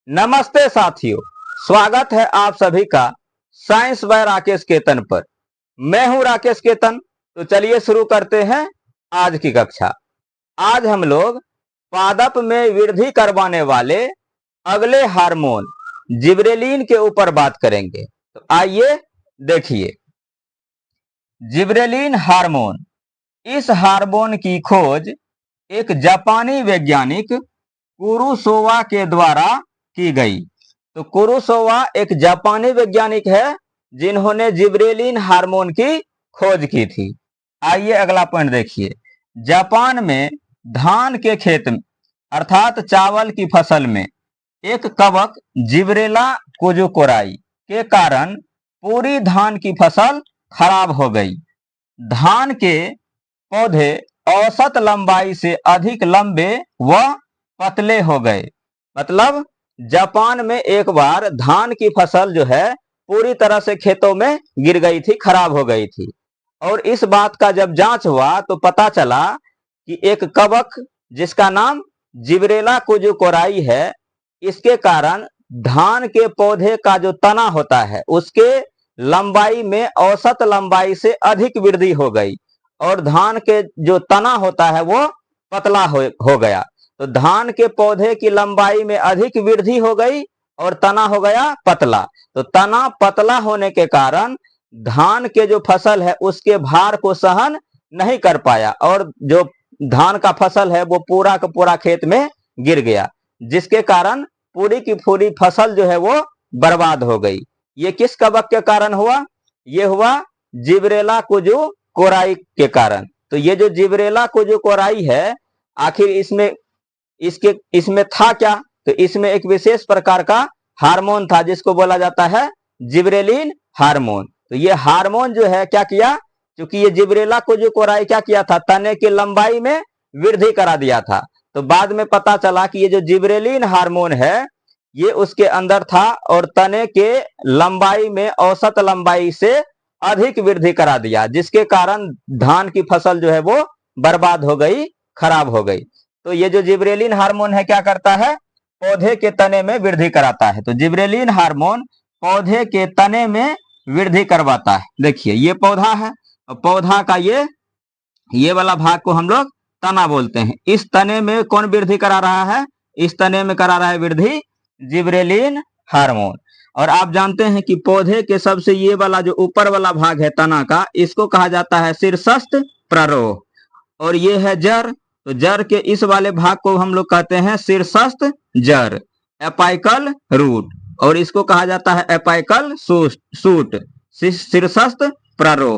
नमस्ते साथियों, स्वागत है आप सभी का साइंस बाय राकेश केतन पर। मैं हूं राकेश केतन। तो चलिए शुरू करते हैं आज की कक्षा। आज हम लोग पादप में वृद्धि करवाने वाले अगले हार्मोन जिब्रेलिन के ऊपर बात करेंगे। तो आइए देखिए, जिब्रेलिन हार्मोन। इस हार्मोन की खोज एक जापानी वैज्ञानिक कुरुसोवा के द्वारा की गई। तो कुरुसोवा एक जापानी वैज्ञानिक है जिन्होंने जिब्रेलिन हार्मोन की खोज की थी। आइए अगला पॉइंट देखिए। जापान में धान के खेत में अर्थात चावल की फसल में एक कवक जिब्रेला कुजुकोराई के कारण पूरी धान की फसल खराब हो गई। धान के पौधे औसत लंबाई से अधिक लंबे व पतले हो गए। मतलब जापान में एक बार धान की फसल जो है पूरी तरह से खेतों में गिर गई थी, खराब हो गई थी। और इस बात का जब जांच हुआ तो पता चला कि एक कवक जिसका नाम जिब्रेला कुजुकोराई है, इसके कारण धान के पौधे का जो तना होता है उसके लंबाई में औसत लंबाई से अधिक वृद्धि हो गई और धान के जो तना होता है वो पतला हो गया। तो धान के पौधे की लंबाई में अधिक वृद्धि हो गई और तना हो गया पतला। तो तना पतला होने के कारण धान के जो फसल है उसके भार को सहन नहीं कर पाया और जो धान का फसल है वो पूरा का पूरा खेत में गिर गया, जिसके कारण पूरी की पूरी फसल जो है वो बर्बाद हो गई। ये किस कवक के कारण हुआ? ये हुआ जिब्रेला कुजुकोराई के कारण। तो ये जो जिब्रेला कुजुकोराई है, आखिर इसमें था क्या? तो इसमें एक विशेष प्रकार का हार्मोन था जिसको बोला जाता है जिब्रेलिन हार्मोन। तो ये हार्मोन जो है क्या किया, क्योंकि ये जिब्रेला कुजुकोराई क्या किया था, तने की लंबाई में वृद्धि करा दिया था। तो बाद में पता चला कि ये जो जिब्रेलिन हार्मोन है ये उसके अंदर था और तने के लंबाई में औसत लंबाई से अधिक वृद्धि करा दिया, जिसके कारण धान की फसल जो है वो बर्बाद हो गई, खराब हो गई। तो ये जो जिब्रेलिन हार्मोन है क्या करता है, पौधे के तने में वृद्धि कराता है। तो जिब्रेलिन हार्मोन पौधे के तने में वृद्धि करवाता है। देखिए ये पौधा है और पौधा का ये वाला भाग को हम लोग तना बोलते हैं। इस तने में कौन वृद्धि करा रहा है? इस तने में करा रहा है वृद्धि जिब्रेलिन हार्मोन। और आप जानते हैं कि पौधे के सबसे ये वाला जो ऊपर वाला भाग है तना का, इसको कहा जाता है शीर्षस्थ प्ररोह और ये है जड़। तो जड़ के इस वाले भाग को हम लोग कहते हैं शीर्षस्थ जड़, एपाइकल रूट, और इसको कहा जाता है एपाइकल शूट, शीर्षस्थ प्ररोह।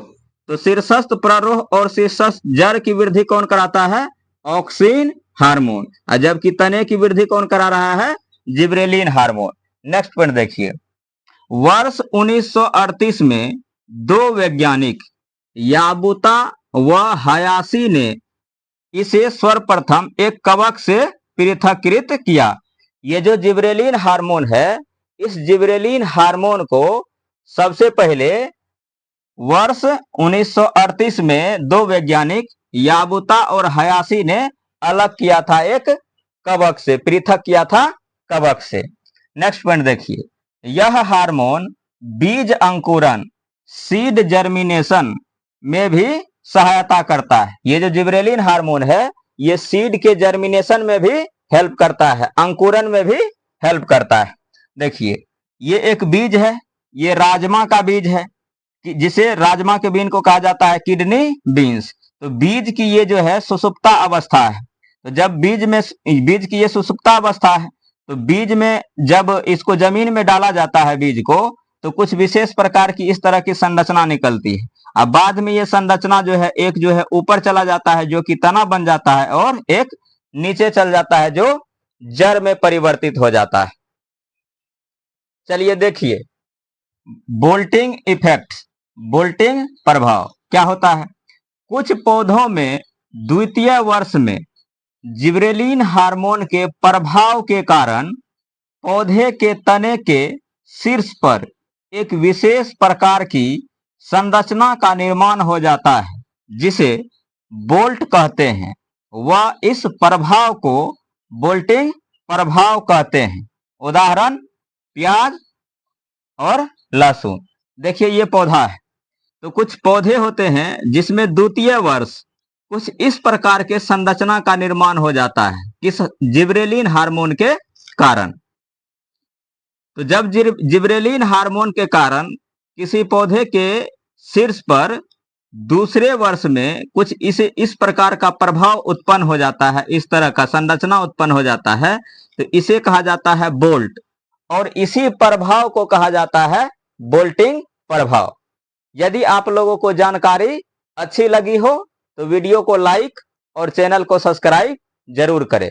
तो शीर्षस्थ प्ररोह और शीर्षस्थ जड़ की वृद्धि कौन कराता है? Auxin hormone. और जबकि तने की वृद्धि कौन करा रहा है? Gibberellin hormone. नेक्स्ट पॉइंट देखिए। वर्ष 1938 में दो वैज्ञानिक याबुता व हयाशी ने इसे सर्वप्रथम एक कवक से पृथक्कृत किया। ये जो जिब्रेलिन हार्मोन है, इस जिब्रेलिन हार्मोन को सबसे पहले वर्ष 1938 में दो वैज्ञानिक याबुता और हयाशी ने अलग किया था, एक कवक से पृथक किया था कवक से। नेक्स्ट पॉइंट देखिए। यह हार्मोन बीज अंकुरन, सीड जर्मिनेशन में भी सहायता करता है। ये जो जिब्रेलिन हार्मोन है ये सीड के जर्मिनेशन में भी हेल्प करता है, अंकुरन में भी हेल्प करता है। देखिए ये एक बीज है, ये राजमा का बीज है, जिसे राजमा के बीन को कहा जाता है किडनी बीन्स। तो बीज की ये जो है सुषुप्ता अवस्था है। तो जब बीज की ये सुषुप्ता अवस्था है, तो बीज में जब इसको जमीन में डाला जाता है बीज को, तो कुछ विशेष प्रकार की इस तरह की संरचना निकलती है। अब बाद में ये संरचना जो है एक जो है ऊपर चला जाता है जो कि तना बन जाता है, और एक नीचे चल जाता है जो जड़ में परिवर्तित हो जाता है। चलिए देखिए बोल्टिंग इफेक्ट, बोल्टिंग प्रभाव क्या होता है। कुछ पौधों में द्वितीय वर्ष में जिब्रेलिन हार्मोन के प्रभाव के कारण पौधे के तने के शीर्ष पर एक विशेष प्रकार की संरचना का निर्माण हो जाता है जिसे बोल्ट कहते हैं। वह इस प्रभाव को बोल्टिंग प्रभाव कहते हैं उदाहरण प्याज और लहसुन। देखिए ये पौधा है, तो कुछ पौधे होते हैं जिसमें द्वितीय वर्ष कुछ इस प्रकार के संरचना का निर्माण हो जाता है, किस जिबरेलिन हार्मोन के कारण। तो जब जिबरेलिन हार्मोन के कारण किसी पौधे के शीर्ष पर दूसरे वर्ष में कुछ इस प्रकार का प्रभाव उत्पन्न हो जाता है, इस तरह का संरचना उत्पन्न हो जाता है, तो इसे कहा जाता है बोल्ट, और इसी प्रभाव को कहा जाता है बोल्टिंग प्रभाव। यदि आप लोगों को जानकारी अच्छी लगी हो तो वीडियो को लाइक और चैनल को सब्सक्राइब जरूर करें।